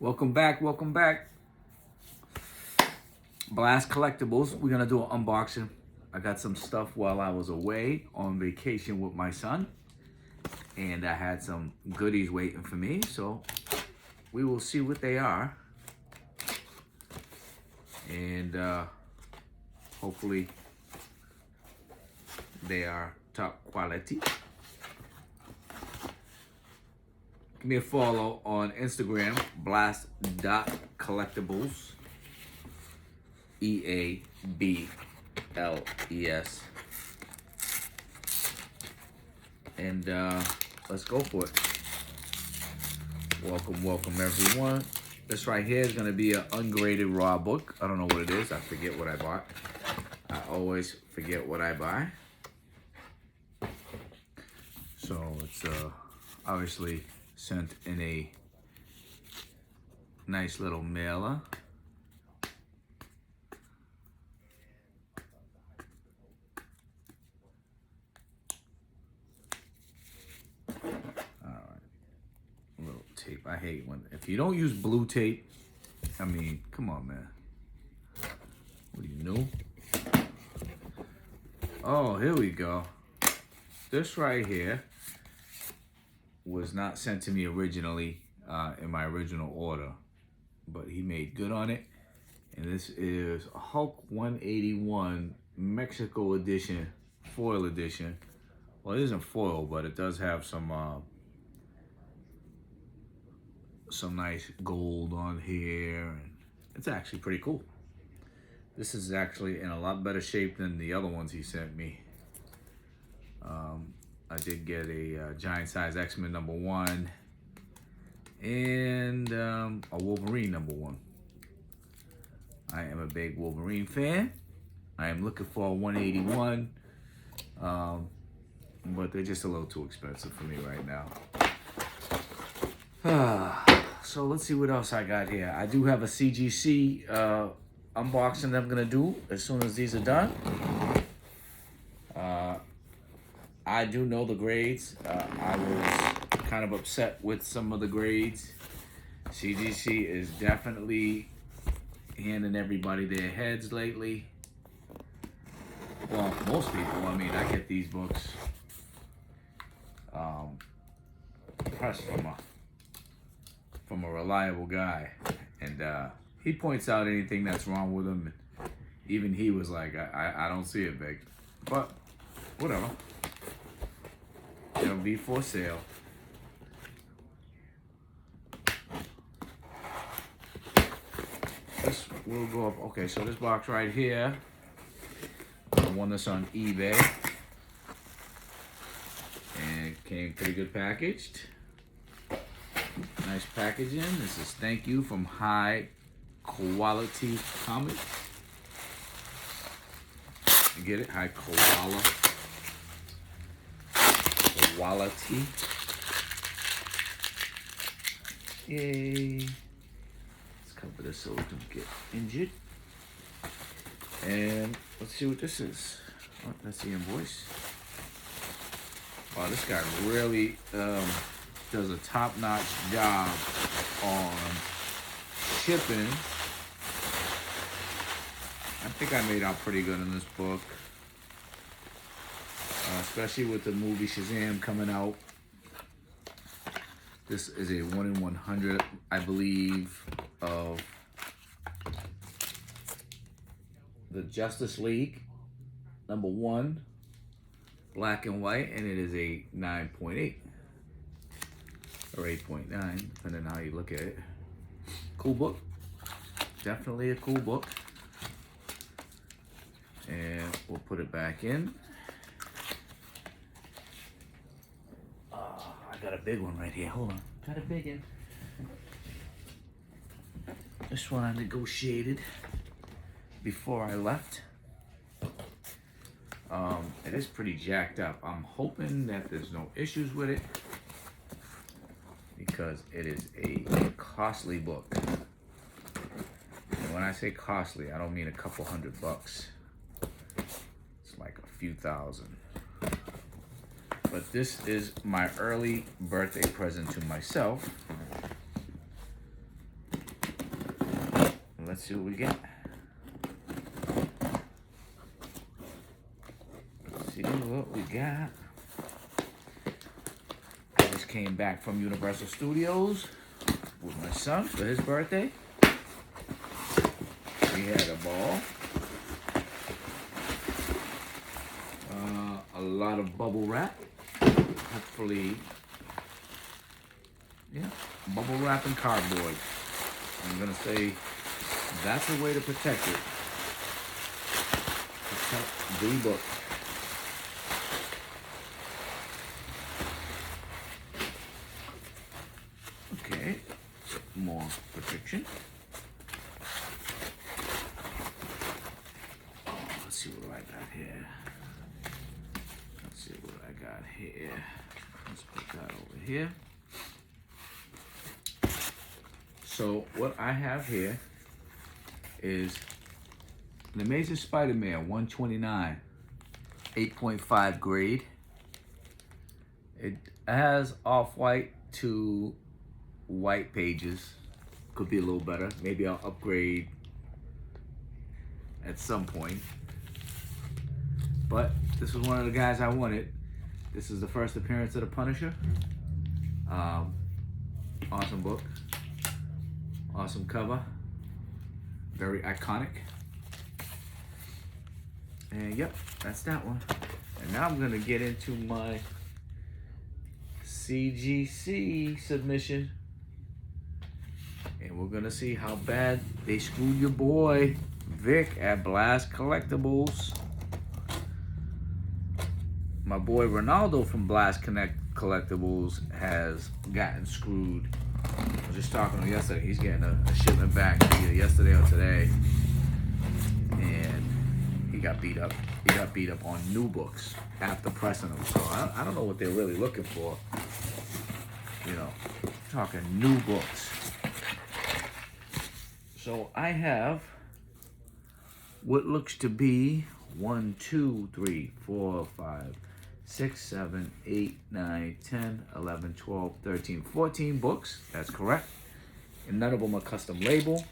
Welcome back, welcome back. Blast Collectibles. We're gonna do an unboxing. I got some stuff while I was away on vacation with my son, and I had some goodies waiting for me, so we will see what they are, and hopefully they are top quality. Give me a follow on Instagram, blast.collectibles, EABLES. And let's go for it. Welcome everyone. This right here is gonna be an ungraded raw book. I don't know what it is. I forget what I bought. I always forget what I buy. So it's obviously sent in a nice little mailer. Little tape. I hate when, if you don't use blue tape, I mean, come on, man. What are you, new? Oh, here we go. This right here was not sent to me originally in my original order, but he made good on it. And this is Hulk 181 Mexico edition, foil edition. Well, it isn't foil, but it does have some nice gold on here, and it's actually pretty cool. This is actually in a lot better shape than the other ones he sent me. I did get a giant size X-Men #1 and a Wolverine #1. I am a big Wolverine fan. I am looking for a 181, but they're just a little too expensive for me right now. So let's see what else I got here. I do have a CGC unboxing that I'm gonna do as soon as these are done. I do know the grades. I was kind of upset with some of the grades. CGC is definitely handing everybody their heads lately. Well, most people. I mean, I get these books pressed from a reliable guy, and he points out anything that's wrong with them. Even he was like, I don't see it, big, but whatever. It'll be for sale. This will go up. Okay, so this box right here, I won this on eBay, and it came pretty good packaged. Nice packaging. This is thank you from High Quality Comics. You get it? High Quality. Yay. Let's cover this so we don't get injured. And let's see what this is. Oh, that's the invoice. Wow, this guy really does a top-notch job on shipping. I think I made out pretty good in this book. Especially with the movie Shazam coming out. This is a 1 in 100, I believe, of the Justice League #1, black and white, and it is a 9.8 or 8.9, depending on how you look at it. Cool book, definitely a cool book. And we'll put it back in. I got a big one right here. Hold on. Got a big one. This one I negotiated before I left. It is pretty jacked up. I'm hoping that there's no issues with it, because it is a costly book. And when I say costly, I don't mean a couple $100. It's like a few thousand. But this is my early birthday present to myself. let's see what we get. Let's see what we got. I just came back from Universal Studios with my son for his birthday. We had a ball. A lot of bubble wrap. Hopefully, yeah, bubble wrap and cardboard. I'm gonna say that's a way to protect it. Protect the book. Okay, more protection. Let's see what I got here. Let's see what I got here. Let's put that over here. So what I have here is an Amazing Spider-Man 129, 8.5 grade. It has off-white to white pages. Could be a little better. Maybe I'll upgrade at some point. But this was one of the guys I wanted. This is the first appearance of the Punisher. Awesome book. Awesome cover. Very iconic. And yep, that's that one. And now I'm gonna get into my CGC submission. And we're gonna see how bad they screwed your boy Vic at Blast Collectibles. My boy Ronaldo from Blast Collectibles has gotten screwed. I was just talking to him yesterday. He's getting a shipment back either yesterday or today. And he got beat up. He got beat up on new books after pressing them. So I don't know what they're really looking for. You know, talking new books. So I have what looks to be 1, 2, 3, 4, 5, 6, 7, 8, 9, 10, 11, 12, 13, 14 books. That's correct. And none of them are custom label.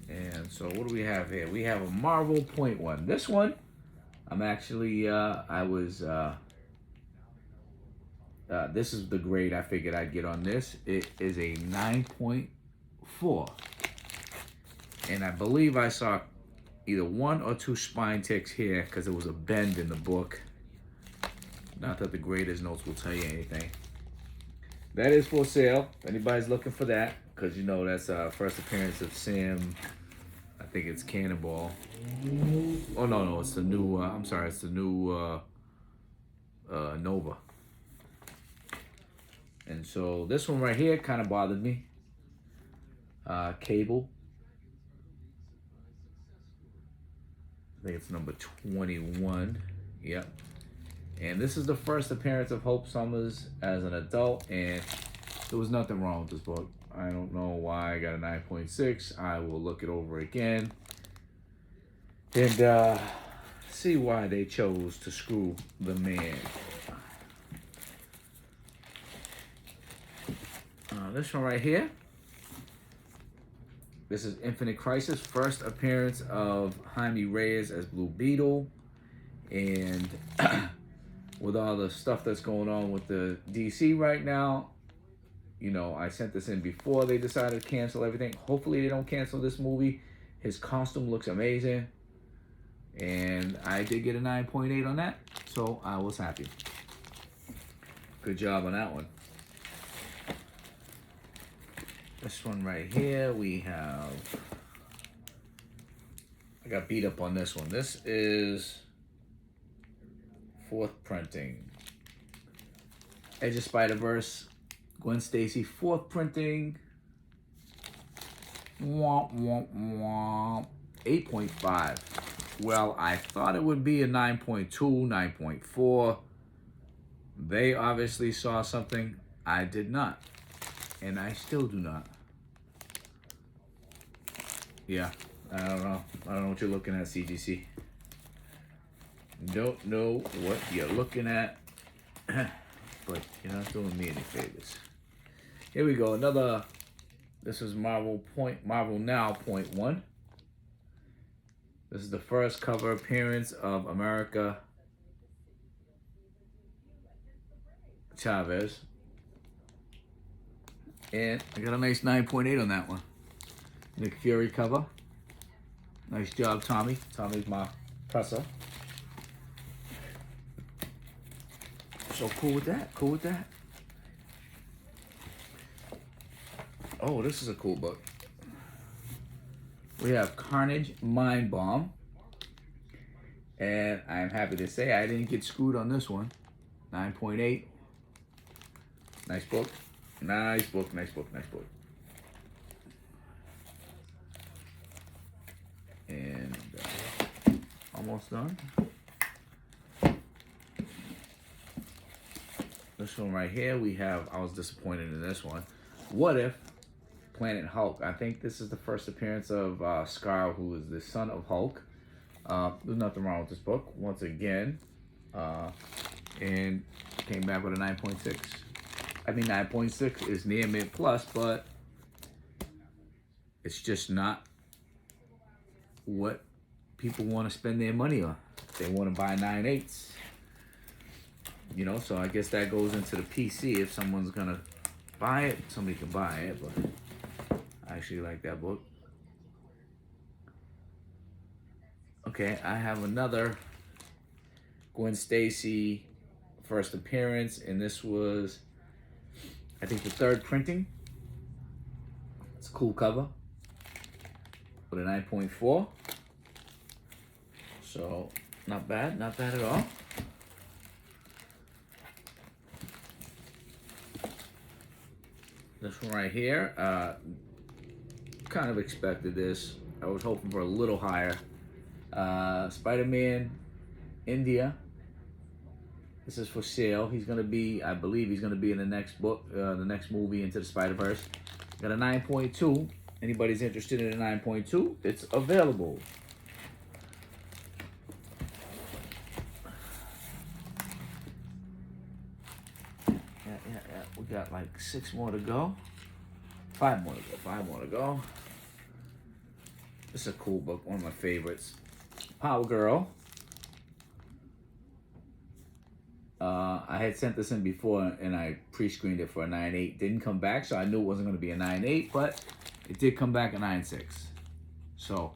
And so what do we have here? We have a Marvel Point One. This one, I'm actually, this is the grade I figured I'd get on this. It is a 9.4. And I believe I saw either 1 or 2 spine ticks here because there was a bend in the book. Not that the grader's notes will tell you anything. That is for sale. If anybody's looking for that, because you know that's first appearance of Sam. I think it's Cannonball. Oh no, it's the new. I'm sorry, it's the new Nova. And so this one right here kind of bothered me. Cable. I think it's number 21. Yep. And this is the first appearance of Hope Summers as an adult, and there was nothing wrong with this book. I don't know why I got a 9.6. I will look it over again and see why they chose to screw the man. This one right here. This is Infinite Crisis, first appearance of Jaime Reyes as Blue Beetle. And with all the stuff that's going on with the DC right now, you know, I sent this in before they decided to cancel everything. Hopefully they don't cancel this movie. His costume looks amazing. And I did get a 9.8 on that, so I was happy. Good job on that one. This one right here, we have, I got beat up on this one. This is 4th printing. Edge of Spider-Verse, Gwen Stacy, 4th printing. Womp, womp, womp. 8.5. Well, I thought it would be a 9.2, 9.4. They obviously saw something I did not. And I still do not. Yeah, I don't know. I don't know what you're looking at, CGC. Don't know what you're looking at. But you're not doing me any favors. Here we go. Another. This is Marvel Now .1. This is the first cover appearance of America Chavez. And I got a nice 9.8 on that one. Nick Fury cover. Nice job, Tommy. Tommy's my presser. So cool with that. Cool with that. Oh, this is a cool book. We have Carnage Mind Bomb. And I'm happy to say I didn't get screwed on this one. 9.8. Nice book. Nice book, nice book, nice book. And almost done. This one right here, we have, I was disappointed in this one. What If Planet Hulk. I think this is the first appearance of Scar, who is the son of Hulk. There's nothing wrong with this book, once again. And came back with a 9.6. I mean, 9.6 is near mid plus, but it's just not what people want to spend their money on. They want to buy 9.8s. You know, so I guess that goes into the PC. If someone's going to buy it, somebody can buy it, but I actually like that book. Okay, I have another Gwen Stacy first appearance, and this was, I think, the third printing. It's a cool cover with a 9.4. So, not bad at all. This one right here, kind of expected this. I was hoping for a little higher. Spider-Man India. This is for sale. He's gonna be, I believe he's gonna be in the next book, the next movie, Into the Spider-Verse. Got a 9.2. Anybody's interested in a 9.2, it's available. Yeah. We got like 6 more to go. 5 more to go. This is a cool book, one of my favorites. Power Girl. I had sent this in before and I pre-screened it for a 9.8. Didn't come back, so I knew it wasn't going to be a 9.8, but it did come back a 9.6. So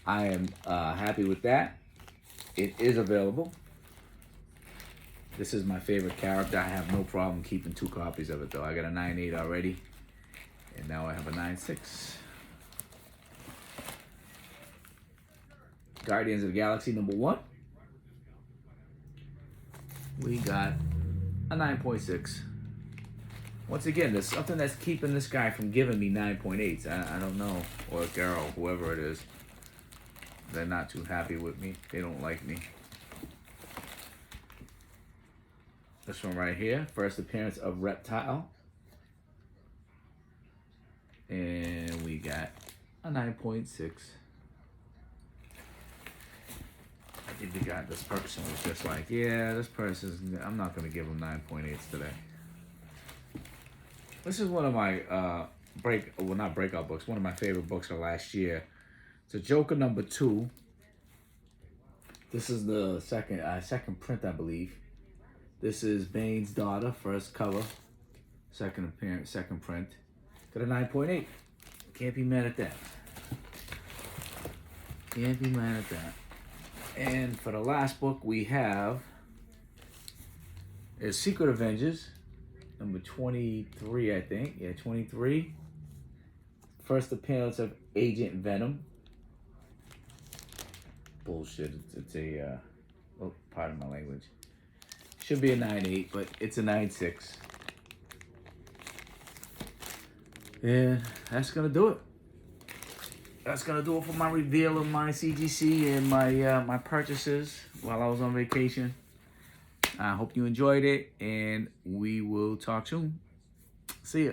I am happy with that. It is available. This is my favorite character. I have no problem keeping 2 copies of it, though. I got a 9.8 already, and now I have a 9.6. Guardians of the Galaxy #1. We got a 9.6. Once again, there's something that's keeping this guy from giving me 9.8s. I don't know, or a girl, whoever it is. They're not too happy with me. They don't like me. This one right here, first appearance of Reptile. And we got a 9.6. I think this person was just like, yeah, this person's, I'm not going to give him 9.8s today. This is one of my not breakout books, one of my favorite books of last year. It's a Joker #2. This is the second print, I believe. This is Bane's daughter, first cover, second appearance, second print. Got a 9.8. Can't be mad at that. Can't be mad at that. And for the last book we have is Secret Avengers, number 23, I think. Yeah, 23. First appearance of Agent Venom. Bullshit. It's a, oh, pardon my language. Should be a 9.8, but it's a 9.6. Yeah, that's gonna do it. That's gonna do it for my reveal of my CGC and my purchases while I was on vacation. I hope you enjoyed it, and we will talk soon. See ya.